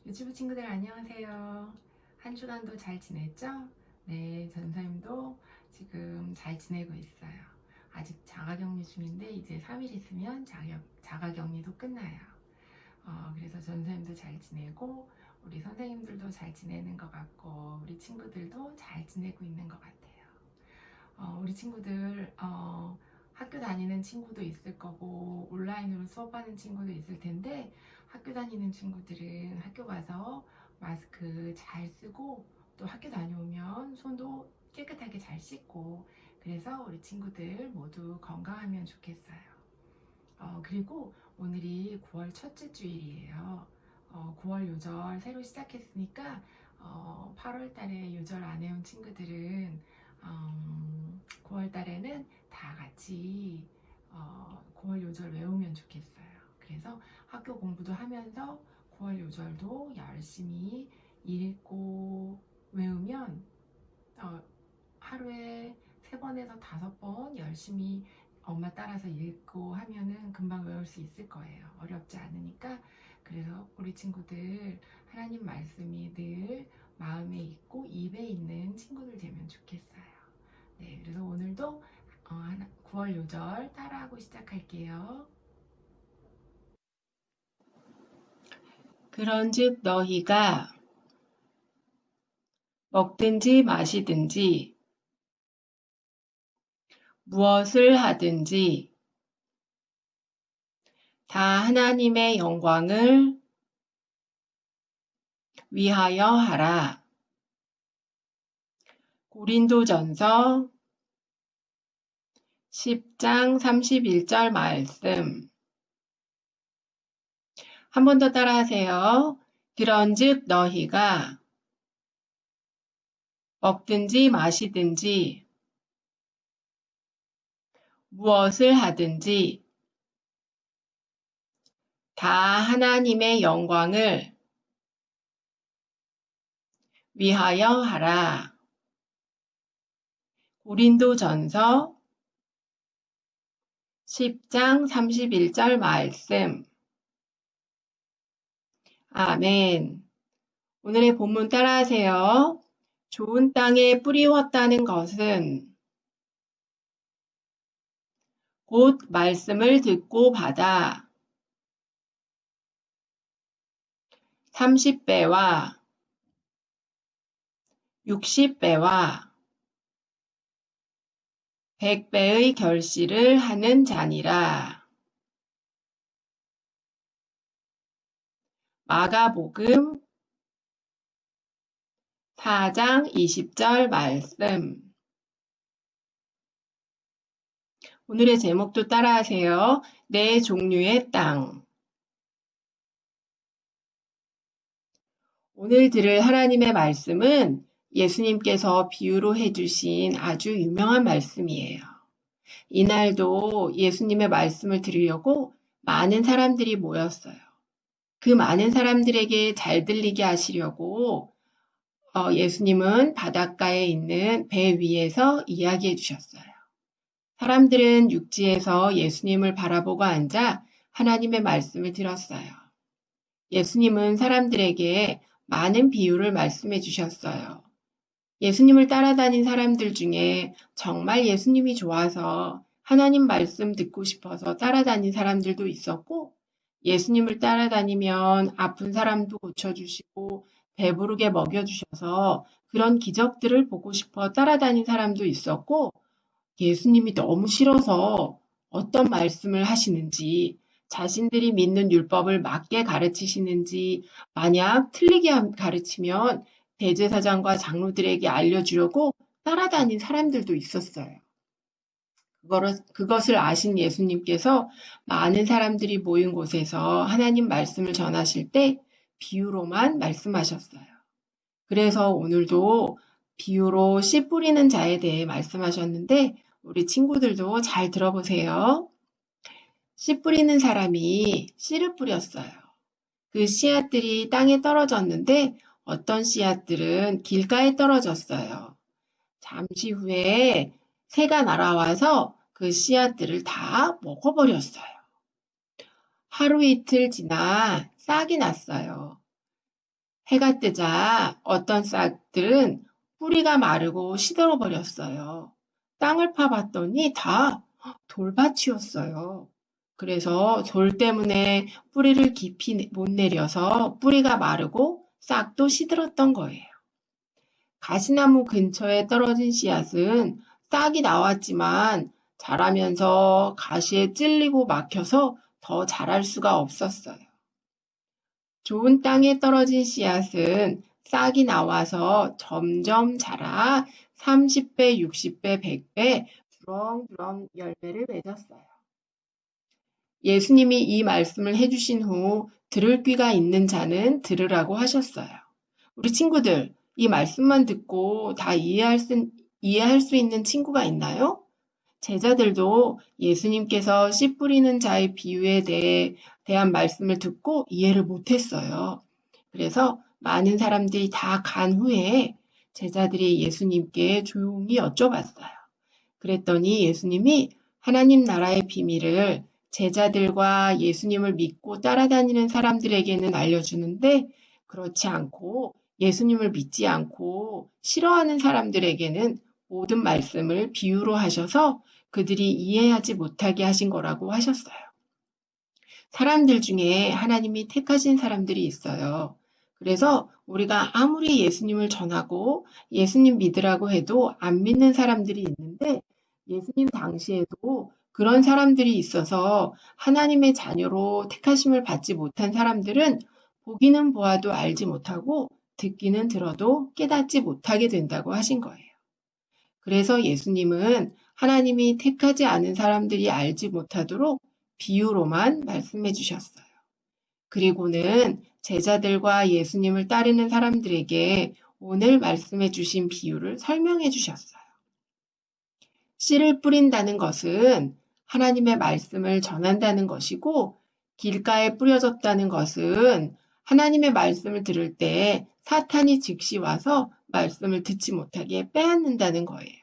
유튜브 친구들 안녕하세요. 한 주간도 잘 지냈죠? 네, 전사님도 지금 잘 지내고 있어요. 아직 자가격리 중인데 이제 3일 있으면 자가격리도 끝나요. 그래서 전사님도 잘 지내고 우리 선생님들도 잘 지내는 것 같고 우리 친구들도 잘 지내고 있는 것 같아요. 우리 친구들 학교 다니는 친구도 있을 거고 온라인으로 수업하는 친구도 있을 텐데 학교 다니는 친구들은 학교 가서 마스크 잘 쓰고 또 학교 다녀오면 손도 깨끗하게 잘 씻고 그래서 우리 친구들 모두 건강하면 좋겠어요. 그리고 오늘이 9월 첫째 주일이에요. 9월 요절 새로 시작했으니까 8월 달에 요절 안 해온 친구들은 9월 달에는 다 같이 9월 요절 외우면 좋겠어요. 그래서 학교 공부도 하면서 9월 요절도 열심히 읽고 외우면 하루에 3번에서 5번 열심히 엄마 따라서 읽고 하면은 금방 외울 수 있을 거예요. 어렵지 않으니까. 그래서 우리 친구들 하나님 말씀이 늘 마음에 있고 입에 있는 친구들 되면 좋겠어요. 네, 그래서 오늘도 9월 요절 따라하고 시작할게요. 그런즉 너희가 먹든지 마시든지 무엇을 하든지 다 하나님의 영광을 위하여 하라. 고린도전서 10장 31절 말씀. 한 번 더 따라하세요. 그런즉 너희가 먹든지 마시든지 무엇을 하든지 다 하나님의 영광을 위하여 하라. 고린도전서 10장 31절 말씀. 아멘. 오늘의 본문 따라하세요. 좋은 땅에 뿌리웠다는 것은 곧 말씀을 듣고 받아 30배와 60배와 100배의 결실을 하는 자니라. 마가복음 4장 20절 말씀. 오늘의 제목도 따라하세요. 네 종류의 땅. 오늘 들을 하나님의 말씀은 예수님께서 비유로 해주신 아주 유명한 말씀이에요. 이날도 예수님의 말씀을 들으려고 많은 사람들이 모였어요. 그 많은 사람들에게 잘 들리게 하시려고 예수님은 바닷가에 있는 배 위에서 이야기해 주셨어요. 사람들은 육지에서 예수님을 바라보고 앉아 하나님의 말씀을 들었어요. 예수님은 사람들에게 많은 비유를 말씀해 주셨어요. 예수님을 따라다닌 사람들 중에 정말 예수님이 좋아서 하나님 말씀 듣고 싶어서 따라다닌 사람들도 있었고, 예수님을 따라다니면 아픈 사람도 고쳐주시고, 배부르게 먹여주셔서 그런 기적들을 보고 싶어 따라다닌 사람도 있었고, 예수님이 너무 싫어서 어떤 말씀을 하시는지, 자신들이 믿는 율법을 맞게 가르치시는지, 만약 틀리게 가르치면 대제사장과 장로들에게 알려주려고 따라다닌 사람들도 있었어요. 그것을 아신 예수님께서 많은 사람들이 모인 곳에서 하나님 말씀을 전하실 때 비유로만 말씀하셨어요. 그래서 오늘도 비유로 씨 뿌리는 자에 대해 말씀하셨는데 우리 친구들도 잘 들어보세요. 씨 뿌리는 사람이 씨를 뿌렸어요. 그 씨앗들이 땅에 떨어졌는데 어떤 씨앗들은 길가에 떨어졌어요. 잠시 후에 새가 날아와서 그 씨앗들을 다 먹어버렸어요. 하루 이틀 지나 싹이 났어요. 해가 뜨자 어떤 싹들은 뿌리가 마르고 시들어 버렸어요. 땅을 파봤더니 다 돌밭이었어요. 그래서 돌 때문에 뿌리를 깊이 못 내려서 뿌리가 마르고 싹도 시들었던 거예요. 가시나무 근처에 떨어진 씨앗은 싹이 나왔지만 자라면서 가시에 찔리고 막혀서 더 자랄 수가 없었어요. 좋은 땅에 떨어진 씨앗은 싹이 나와서 점점 자라 30배, 60배, 100배 주렁주렁 열매를 맺었어요. 예수님이 이 말씀을 해주신 후 들을 귀가 있는 자는 들으라고 하셨어요. 우리 친구들, 이 말씀만 듣고 다 이해할 수 있는 친구가 있나요? 제자들도 예수님께서 씨 뿌리는 자의 비유에 대한 말씀을 듣고 이해를 못했어요. 그래서 많은 사람들이 다 간 후에 제자들이 예수님께 조용히 여쭤봤어요. 그랬더니 예수님이 하나님 나라의 비밀을 제자들과 예수님을 믿고 따라다니는 사람들에게는 알려주는데 그렇지 않고 예수님을 믿지 않고 싫어하는 사람들에게는 모든 말씀을 비유로 하셔서 그들이 이해하지 못하게 하신 거라고 하셨어요. 사람들 중에 하나님이 택하신 사람들이 있어요. 그래서 우리가 아무리 예수님을 전하고 예수님 믿으라고 해도 안 믿는 사람들이 있는데 예수님 당시에도 그런 사람들이 있어서 하나님의 자녀로 택하심을 받지 못한 사람들은 보기는 보아도 알지 못하고 듣기는 들어도 깨닫지 못하게 된다고 하신 거예요. 그래서 예수님은 하나님이 택하지 않은 사람들이 알지 못하도록 비유로만 말씀해 주셨어요. 그리고는 제자들과 예수님을 따르는 사람들에게 오늘 말씀해 주신 비유를 설명해 주셨어요. 씨를 뿌린다는 것은 하나님의 말씀을 전한다는 것이고 길가에 뿌려졌다는 것은 하나님의 말씀을 들을 때 사탄이 즉시 와서 말씀을 듣지 못하게 빼앗는다는 거예요.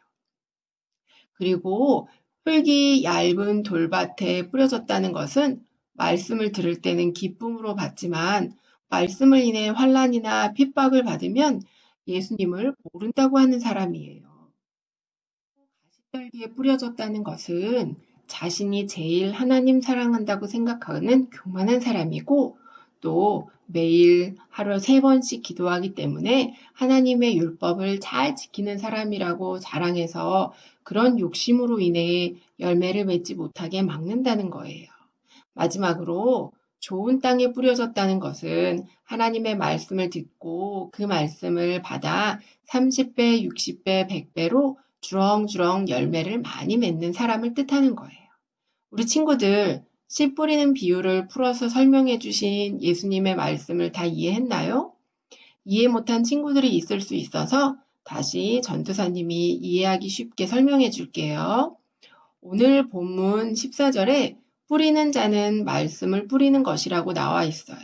그리고 흙이 얇은 돌밭에 뿌려졌다는 것은 말씀을 들을 때는 기쁨으로 받지만 말씀을 인해 환난이나 핍박을 받으면 예수님을 모른다고 하는 사람이에요. 가시떨기에 뿌려졌다는 것은 자신이 제일 하나님 사랑한다고 생각하는 교만한 사람이고 또 매일 하루 3번씩 기도하기 때문에 하나님의 율법을 잘 지키는 사람이라고 자랑해서 그런 욕심으로 인해 열매를 맺지 못하게 막는다는 거예요. 마지막으로 좋은 땅에 뿌려졌다는 것은 하나님의 말씀을 듣고 그 말씀을 받아 30배, 60배, 100배로 주렁주렁 열매를 많이 맺는 사람을 뜻하는 거예요. 우리 친구들, 씨 뿌리는 비유를 풀어서 설명해 주신 예수님의 말씀을 다 이해했나요? 이해 못한 친구들이 있을 수 있어서 다시 전도사님이 이해하기 쉽게 설명해 줄게요. 오늘 본문 14절에 뿌리는 자는 말씀을 뿌리는 것이라고 나와 있어요.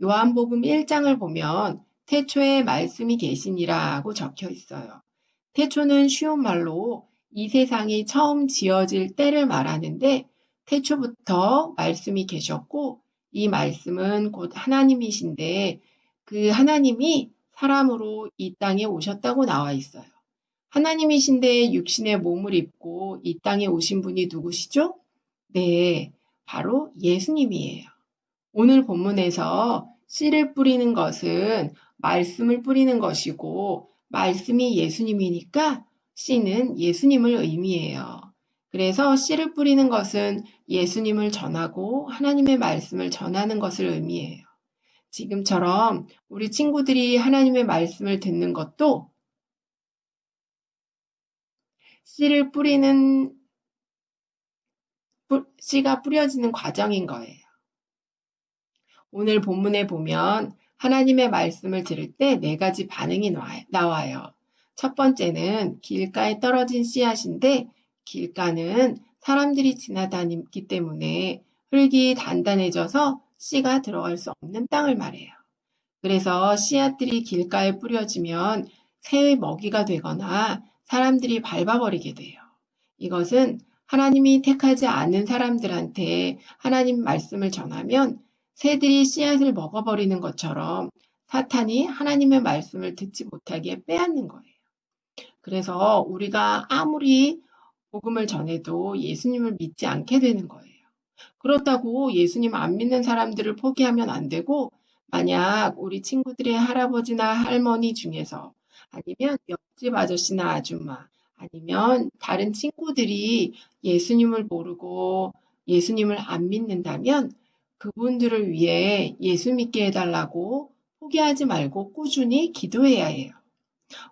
요한복음 1장을 보면 태초에 말씀이 계시니라고 적혀 있어요. 태초는 쉬운 말로 이 세상이 처음 지어질 때를 말하는데 태초부터 말씀이 계셨고 이 말씀은 곧 하나님이신데 그 하나님이 사람으로 이 땅에 오셨다고 나와 있어요. 하나님이신데 육신의 몸을 입고 이 땅에 오신 분이 누구시죠? 네, 바로 예수님이에요. 오늘 본문에서 씨를 뿌리는 것은 말씀을 뿌리는 것이고 말씀이 예수님이니까 씨는 예수님을 의미해요. 그래서 씨를 뿌리는 것은 예수님을 전하고 하나님의 말씀을 전하는 것을 의미해요. 지금처럼 우리 친구들이 하나님의 말씀을 듣는 것도 씨를 뿌리는 씨가 뿌려지는 과정인 거예요. 오늘 본문에 보면 하나님의 말씀을 들을 때 4가지 반응이 나와요. 첫 번째는 길가에 떨어진 씨앗인데 길가는 사람들이 지나다니기 때문에 흙이 단단해져서 씨가 들어갈 수 없는 땅을 말해요. 그래서 씨앗들이 길가에 뿌려지면 새의 먹이가 되거나 사람들이 밟아버리게 돼요. 이것은 하나님이 택하지 않은 사람들한테 하나님 말씀을 전하면 새들이 씨앗을 먹어버리는 것처럼 사탄이 하나님의 말씀을 듣지 못하게 빼앗는 거예요. 그래서 우리가 아무리 복음을 전해도 예수님을 믿지 않게 되는 거예요. 그렇다고 예수님 안 믿는 사람들을 포기하면 안 되고, 만약 우리 친구들의 할아버지나 할머니 중에서, 아니면 옆집 아저씨나 아줌마, 아니면 다른 친구들이 예수님을 모르고 예수님을 안 믿는다면 그분들을 위해 예수 믿게 해달라고 포기하지 말고 꾸준히 기도해야 해요.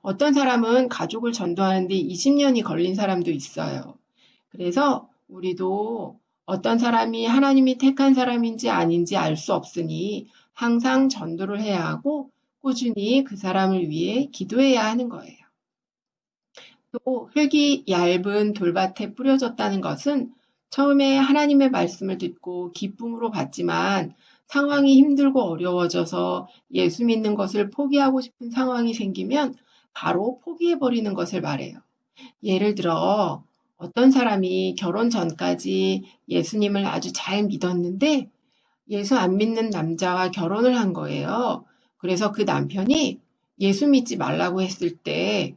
어떤 사람은 가족을 전도하는데 20년이 걸린 사람도 있어요. 그래서 우리도 어떤 사람이 하나님이 택한 사람인지 아닌지 알 수 없으니 항상 전도를 해야 하고 꾸준히 그 사람을 위해 기도해야 하는 거예요. 또 흙이 얇은 돌밭에 뿌려졌다는 것은 처음에 하나님의 말씀을 듣고 기쁨으로 받지만 상황이 힘들고 어려워져서 예수 믿는 것을 포기하고 싶은 상황이 생기면 바로 포기해버리는 것을 말해요. 예를 들어 어떤 사람이 결혼 전까지 예수님을 아주 잘 믿었는데 예수 안 믿는 남자와 결혼을 한 거예요. 그래서 그 남편이 예수 믿지 말라고 했을 때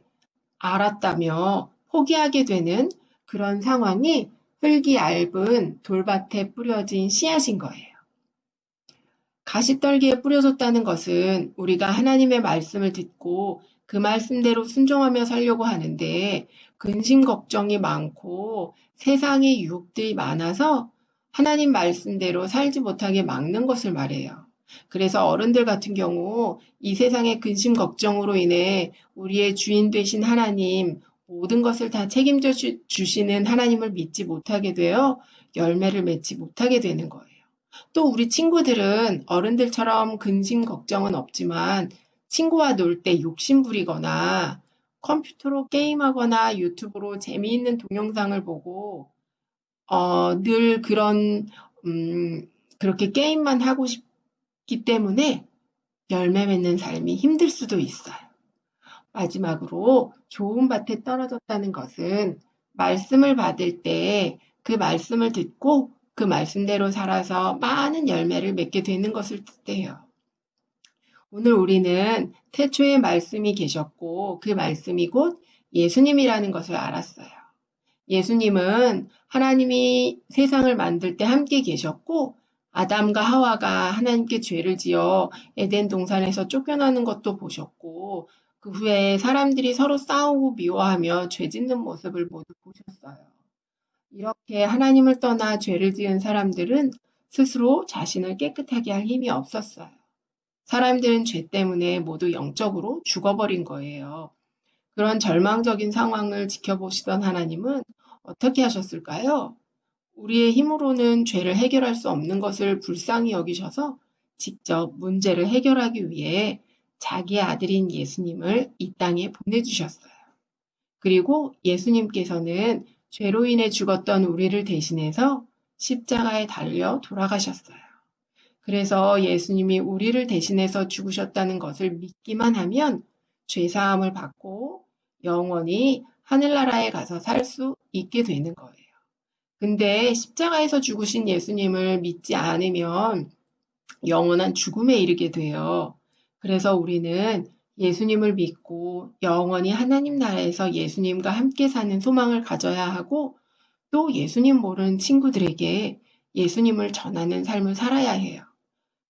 알았다며 포기하게 되는 그런 상황이 흙이 얇은 돌밭에 뿌려진 씨앗인 거예요. 가시떨기에 뿌려졌다는 것은 우리가 하나님의 말씀을 듣고 그 말씀대로 순종하며 살려고 하는데 근심 걱정이 많고 세상의 유혹들이 많아서 하나님 말씀대로 살지 못하게 막는 것을 말해요. 그래서 어른들 같은 경우 이 세상의 근심 걱정으로 인해 우리의 주인 되신 하나님, 모든 것을 다 책임져 주시는 하나님을 믿지 못하게 되어 열매를 맺지 못하게 되는 거예요. 또 우리 친구들은 어른들처럼 근심 걱정은 없지만 친구와 놀 때 욕심 부리거나 컴퓨터로 게임하거나 유튜브로 재미있는 동영상을 보고 늘 그렇게 게임만 하고 싶기 때문에 열매 맺는 삶이 힘들 수도 있어요. 마지막으로 좋은 밭에 떨어졌다는 것은 말씀을 받을 때 그 말씀을 듣고 그 말씀대로 살아서 많은 열매를 맺게 되는 것을 뜻해요. 오늘 우리는 태초에 말씀이 계셨고 그 말씀이 곧 예수님이라는 것을 알았어요. 예수님은 하나님이 세상을 만들 때 함께 계셨고 아담과 하와가 하나님께 죄를 지어 에덴 동산에서 쫓겨나는 것도 보셨고 그 후에 사람들이 서로 싸우고 미워하며 죄 짓는 모습을 모두 보셨어요. 이렇게 하나님을 떠나 죄를 지은 사람들은 스스로 자신을 깨끗하게 할 힘이 없었어요. 사람들은 죄 때문에 모두 영적으로 죽어버린 거예요. 그런 절망적인 상황을 지켜보시던 하나님은 어떻게 하셨을까요? 우리의 힘으로는 죄를 해결할 수 없는 것을 불쌍히 여기셔서 직접 문제를 해결하기 위해 자기의 아들인 예수님을 이 땅에 보내주셨어요. 그리고 예수님께서는 죄로 인해 죽었던 우리를 대신해서 십자가에 달려 돌아가셨어요. 그래서 예수님이 우리를 대신해서 죽으셨다는 것을 믿기만 하면 죄사함을 받고 영원히 하늘나라에 가서 살 수 있게 되는 거예요. 근데 십자가에서 죽으신 예수님을 믿지 않으면 영원한 죽음에 이르게 돼요. 그래서 우리는 예수님을 믿고 영원히 하나님 나라에서 예수님과 함께 사는 소망을 가져야 하고 또 예수님 모르는 친구들에게 예수님을 전하는 삶을 살아야 해요.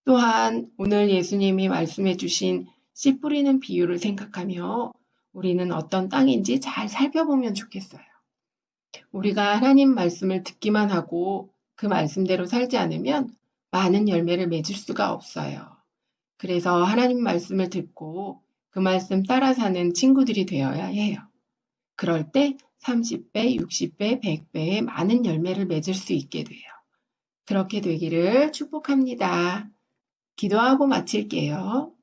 또한 오늘 예수님이 말씀해 주신 씨 뿌리는 비유를 생각하며 우리는 어떤 땅인지 잘 살펴보면 좋겠어요. 우리가 하나님 말씀을 듣기만 하고 그 말씀대로 살지 않으면 많은 열매를 맺을 수가 없어요. 그래서 하나님 말씀을 듣고 그 말씀 따라 사는 친구들이 되어야 해요. 그럴 때 30배, 60배, 100배의 많은 열매를 맺을 수 있게 돼요. 그렇게 되기를 축복합니다. 기도하고 마칠게요.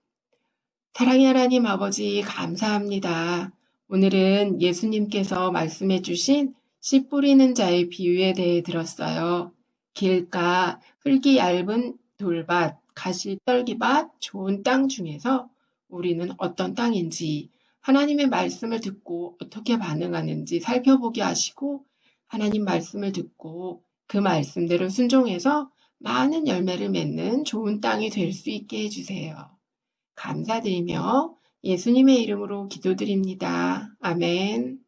사랑의 하나님 아버지 감사합니다. 오늘은 예수님께서 말씀해 주신 씨 뿌리는 자의 비유에 대해 들었어요. 길가, 흙이 얇은 돌밭, 가시 떨기밭, 좋은 땅 중에서 우리는 어떤 땅인지 하나님의 말씀을 듣고 어떻게 반응하는지 살펴보게 하시고 하나님 말씀을 듣고 그 말씀대로 순종해서 많은 열매를 맺는 좋은 땅이 될 수 있게 해주세요. 감사드리며 예수님의 이름으로 기도드립니다. 아멘.